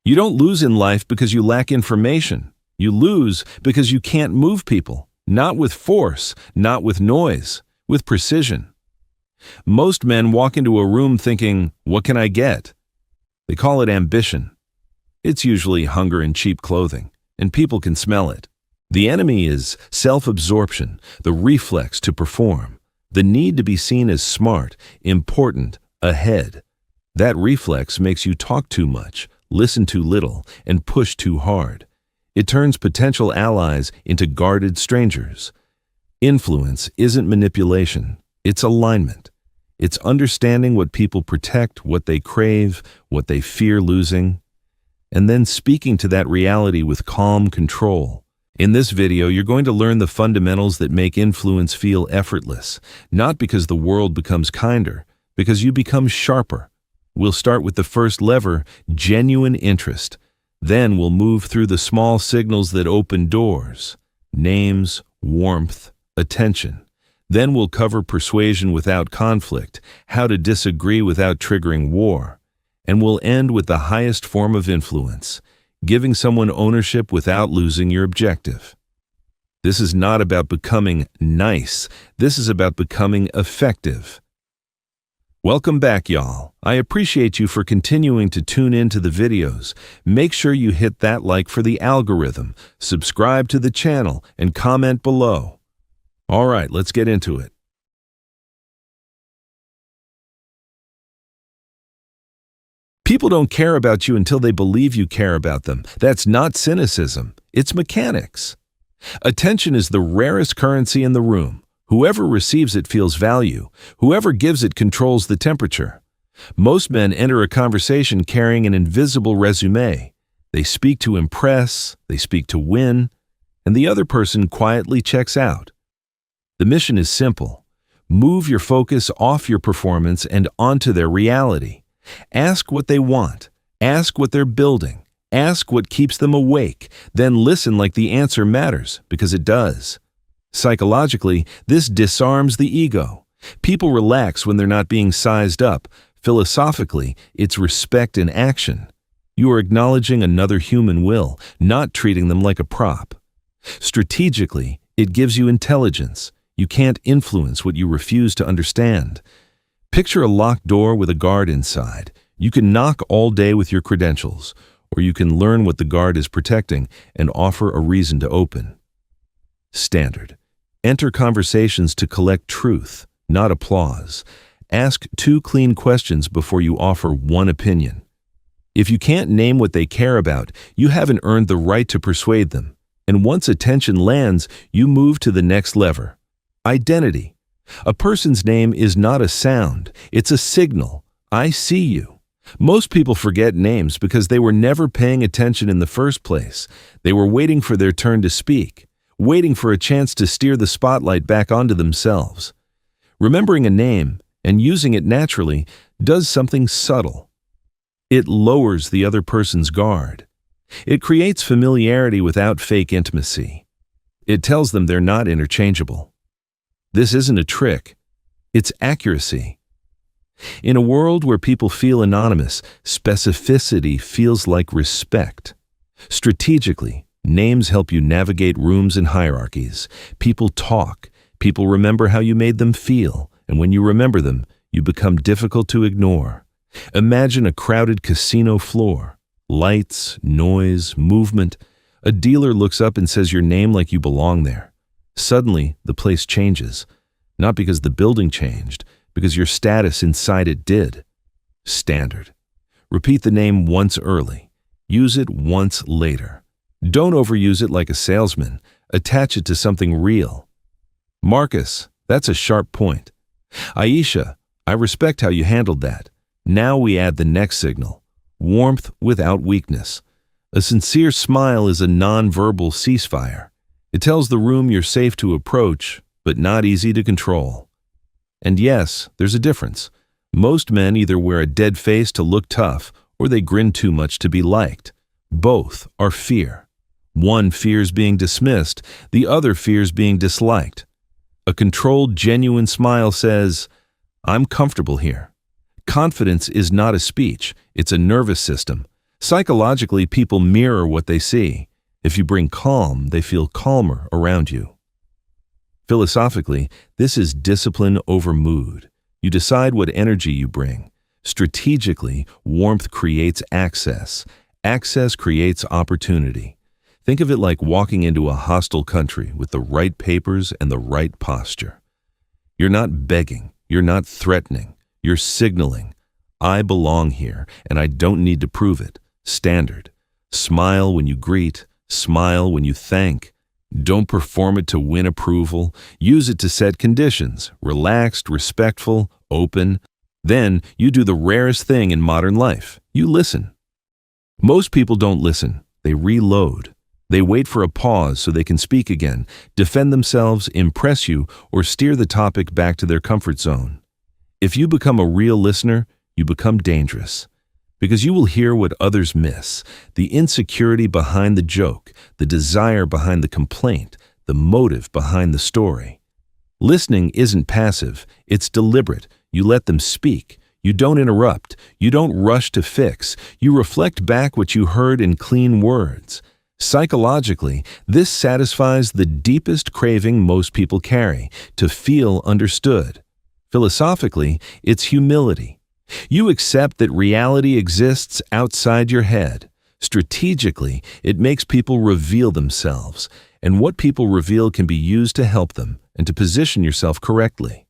You don't lose in life because you lack information. You lose because you can't move people, not with force, not with noise, with precision. Most men walk into a room thinking, "What can I get?" They call it ambition. It's usually hunger and cheap clothing, and people can smell it. The enemy is self-absorption, the reflex to perform, the need to be seen as smart, important, ahead. That reflex makes you talk too much, listen too little, and push too hard. It turns potential allies into guarded strangers. Influence isn't manipulation, it's alignment. It's understanding what people protect, what they crave, what they fear losing, and then speaking to that reality with calm control. In this video, you're going to learn the fundamentals that make influence feel effortless, not because the world becomes kinder, because you become sharper. We'll start with the first lever, genuine interest. Then we'll move through the small signals that open doors, names, warmth, attention. Then we'll cover persuasion without conflict, how to disagree without triggering war. And we'll end with the highest form of influence, giving someone ownership without losing your objective. This is not about becoming nice. This is about becoming effective. Welcome back, y'all. I appreciate you for continuing to tune in to the videos. Make sure you hit that like for the algorithm, subscribe to the channel, and comment below. All right, let's get into it. People don't care about you until they believe you care about them. That's not cynicism. It's mechanics. Attention is the rarest currency in the room. Whoever receives it feels value. Whoever gives it controls the temperature. Most men enter a conversation carrying an invisible resume. They speak to impress, they speak to win, and the other person quietly checks out. The mission is simple. Move your focus off your performance and onto their reality. Ask what they want. Ask what they're building. Ask what keeps them awake. Then listen like the answer matters, because it does. Psychologically, this disarms the ego. People relax when they're not being sized up. Philosophically, it's respect in action. You are acknowledging another human will, not treating them like a prop. Strategically, it gives you intelligence. You can't influence what you refuse to understand. Picture a locked door with a guard inside. You can knock all day with your credentials, or you can learn what the guard is protecting and offer a reason to open. Standard. Enter conversations to collect truth, not applause. Ask 2 clean questions before you offer 1 opinion. If you can't name what they care about, you haven't earned the right to persuade them. And once attention lands, you move to the next lever. Identity. A person's name is not a sound, it's a signal. I see you. Most people forget names because they were never paying attention in the first place. They were waiting for their turn to speak, waiting for a chance to steer the spotlight back onto themselves. Remembering a name and using it naturally does something subtle. It lowers the other person's guard. It creates familiarity without fake intimacy. It tells them they're not interchangeable. This isn't a trick. It's accuracy. In a world where people feel anonymous, specificity feels like respect. Strategically, names help you navigate rooms and hierarchies. People talk. People remember how you made them feel, and when you remember them, you become difficult to ignore. Imagine a crowded casino floor. Lights, noise, movement. A dealer looks up and says your name like you belong there. Suddenly, the place changes. Not because the building changed, because your status inside it did. Standard. Repeat the name once early. Use it once later. Don't overuse it like a salesman. Attach it to something real. Marcus, that's a sharp point. Aisha, I respect how you handled that. Now we add the next signal. Warmth without weakness. A sincere smile is a non-verbal ceasefire. It tells the room you're safe to approach, but not easy to control. And yes, there's a difference. Most men either wear a dead face to look tough, or they grin too much to be liked. Both are fear. One fears being dismissed, the other fears being disliked. A controlled, genuine smile says, "I'm comfortable here." Confidence is not a speech, it's a nervous system. Psychologically, people mirror what they see. If you bring calm, they feel calmer around you. Philosophically, this is discipline over mood. You decide what energy you bring. Strategically, warmth creates access. Access creates opportunity. Think of it like walking into a hostile country with the right papers and the right posture. You're not begging. You're not threatening. You're signaling. I belong here, and I don't need to prove it. Standard. Smile when you greet. Smile when you thank. Don't perform it to win approval. Use it to set conditions. Relaxed, respectful, open. Then you do the rarest thing in modern life. You listen. Most people don't listen. They reload. They wait for a pause so they can speak again, defend themselves, impress you, or steer the topic back to their comfort zone. If you become a real listener, you become dangerous. Because you will hear what others miss, the insecurity behind the joke, the desire behind the complaint, the motive behind the story. Listening isn't passive, it's deliberate. You let them speak. You don't interrupt. You don't rush to fix. You reflect back what you heard in clean words. Psychologically, this satisfies the deepest craving most people carry, to feel understood. Philosophically, it's humility. You accept that reality exists outside your head. Strategically, it makes people reveal themselves, and what people reveal can be used to help them and to position yourself correctly.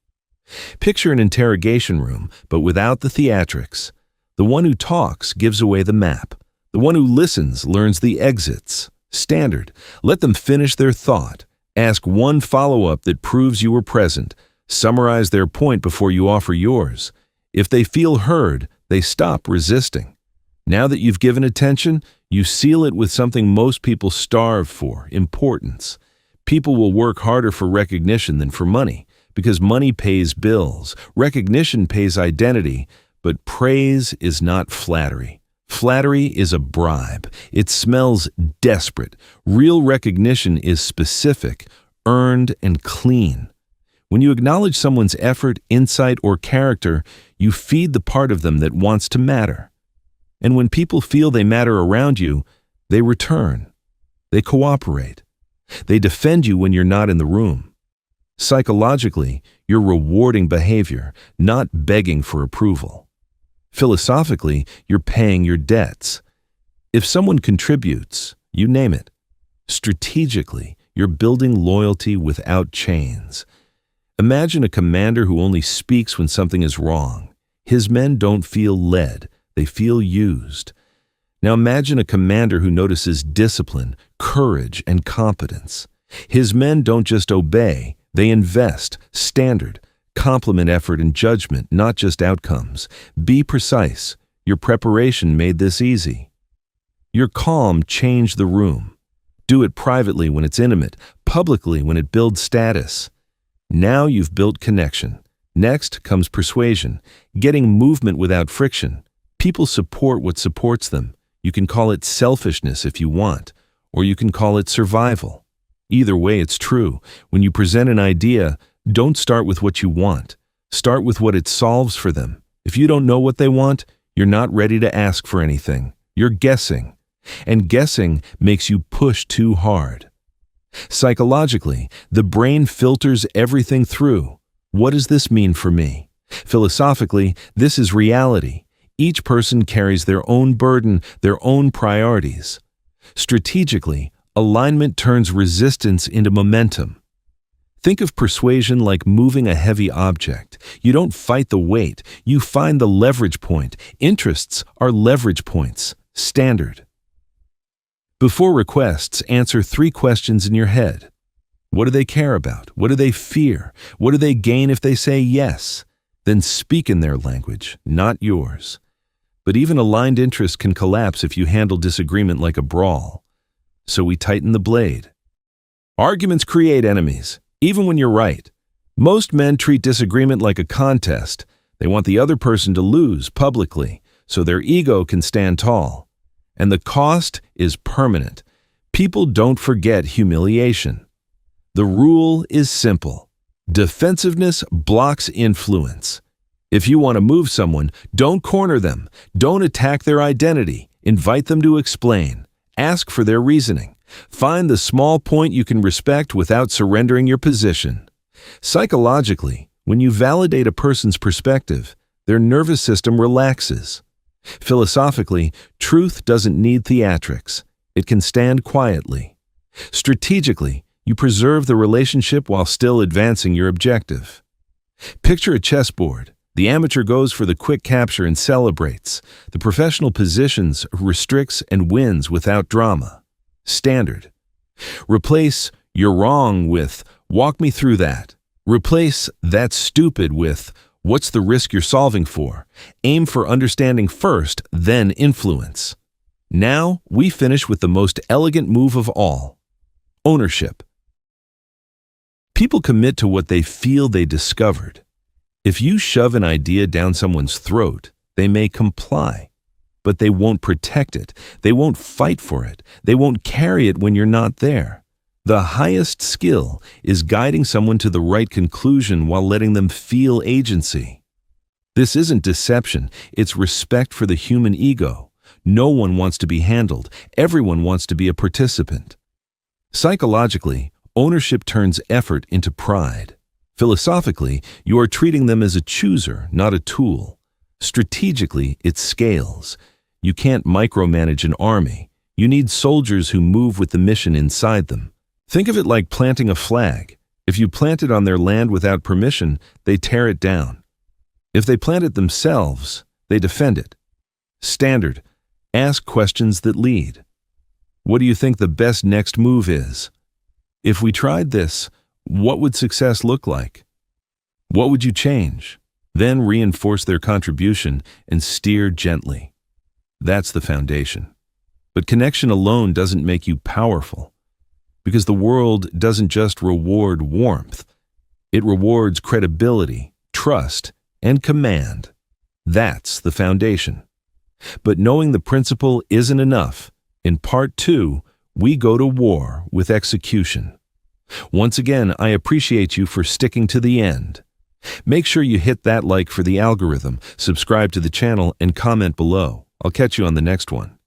Picture an interrogation room, but without the theatrics. The one who talks gives away the map. The one who listens learns the exits. Standard. Let them finish their thought. Ask one follow-up that proves you were present. Summarize their point before you offer yours. If they feel heard, they stop resisting. Now that you've given attention, you seal it with something most people starve for: importance. People will work harder for recognition than for money, because money pays bills, recognition pays identity, but praise is not flattery. Flattery is a bribe. It smells desperate. Real recognition is specific, earned, and clean. When you acknowledge someone's effort, insight, or character, you feed the part of them that wants to matter. And when people feel they matter around you, they return. They cooperate. They defend you when you're not in the room. Psychologically, you're rewarding behavior, not begging for approval. Philosophically, you're paying your debts. If someone contributes, you name it. Strategically, you're building loyalty without chains. Imagine a commander who only speaks when something is wrong. His men don't feel led, they feel used. Now imagine a commander who notices discipline, courage, and competence. His men don't just obey, they invest. Standard. Compliment effort and judgment, not just outcomes. Be precise. Your preparation made this easy. Your calm changed the room. Do it privately when it's intimate, publicly when it builds status. Now you've built connection. Next comes persuasion, getting movement without friction. People support what supports them. You can call it selfishness if you want, or you can call it survival. Either way, it's true. When you present an idea, don't start with what you want. Start with what it solves for them. If you don't know what they want, you're not ready to ask for anything. You're guessing. And guessing makes you push too hard. Psychologically, the brain filters everything through. What does this mean for me? Philosophically, this is reality. Each person carries their own burden, their own priorities. Strategically, alignment turns resistance into momentum. Think of persuasion like moving a heavy object. You don't fight the weight, you find the leverage point. Interests are leverage points. Standard. Before requests, answer 3 questions in your head. What do they care about? What do they fear? What do they gain if they say yes? Then speak in their language, not yours. But even aligned interests can collapse if you handle disagreement like a brawl. So we tighten the blade. Arguments create enemies, even when you're right. Most men treat disagreement like a contest. They want the other person to lose publicly, so their ego can stand tall. And the cost is permanent. People don't forget humiliation. The rule is simple. Defensiveness blocks influence. If you want to move someone, don't corner them. Don't attack their identity. Invite them to explain. Ask for their reasoning. Find the small point you can respect without surrendering your position. Psychologically, when you validate a person's perspective, their nervous system relaxes. Philosophically, truth doesn't need theatrics. It can stand quietly. Strategically, you preserve the relationship while still advancing your objective. Picture a chessboard. The amateur goes for the quick capture and celebrates. The professional positions, restricts, and wins without drama. Standard. Replace "you're wrong" with "walk me through that." Replace "that's stupid" with "what's the risk you're solving for?" Aim for understanding first, then influence. Now, we finish with the most elegant move of all: ownership. People commit to what they feel they discovered. If you shove an idea down someone's throat, they may comply, but they won't protect it. They won't fight for it. They won't carry it when you're not there. The highest skill is guiding someone to the right conclusion while letting them feel agency. This isn't deception, it's respect for the human ego. No one wants to be handled. Everyone wants to be a participant. Psychologically, ownership turns effort into pride. Philosophically, you are treating them as a chooser, not a tool. Strategically, it scales. You can't micromanage an army. You need soldiers who move with the mission inside them. Think of it like planting a flag. If you plant it on their land without permission, they tear it down. If they plant it themselves, they defend it. Standard. Ask questions that lead. What do you think the best next move is? If we tried this, what would success look like? What would you change? Then reinforce their contribution and steer gently. That's the foundation. But connection alone doesn't make you powerful, because the world doesn't just reward warmth. It rewards credibility, trust, and command. That's the foundation. But knowing the principle isn't enough. In part 2, we go to war with execution. Once again, I appreciate you for sticking to the end. Make sure you hit that like for the algorithm, subscribe to the channel, and comment below. I'll catch you on the next one.